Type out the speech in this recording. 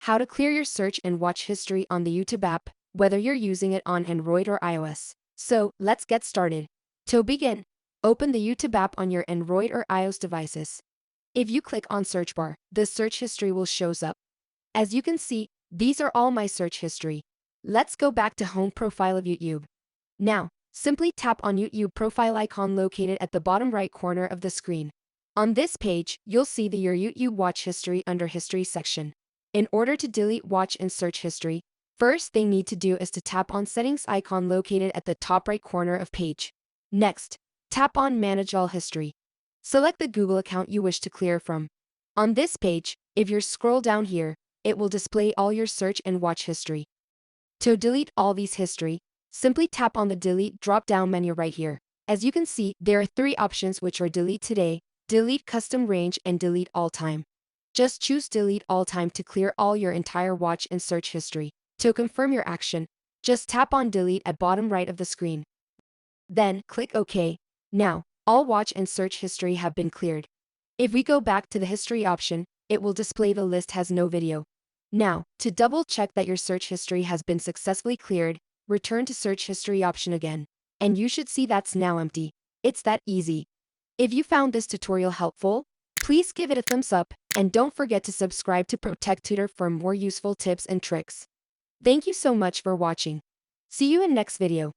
how to clear your search and watch history on the YouTube app, whether you're using it on Android or iOS. So, let's get started. To begin, open the YouTube app on your Android or iOS devices. If you click on search bar, the search history will shows up. As you can see, these are all my search history. Let's go back to home profile of YouTube. Now, simply tap on YouTube profile icon located at the bottom right corner of the screen. On this page, you'll see your YouTube watch history under history section. In order to delete watch and search history, first thing need to do is to tap on settings icon located at the top right corner of page. Next, tap on manage all history. Select the Google account you wish to clear from. On this page, if you scroll down here, it will display all your search and watch history. To delete all these history, simply tap on the delete drop-down menu right here. As you can see, there are three options which are delete today, delete custom range and delete all time. Just choose delete all time to clear all your entire watch and search history. To confirm your action, just tap on delete at bottom right of the screen. Then click OK. Now, all watch and search history have been cleared. If we go back to the history option, it will display the list has no video. Now, to double check that your search history has been successfully cleared, return to search history option again. And you should see that's now empty. It's that easy. If you found this tutorial helpful, please give it a thumbs up and don't forget to subscribe to Protect Tutor for more useful tips and tricks. Thank you so much for watching. See you in next video.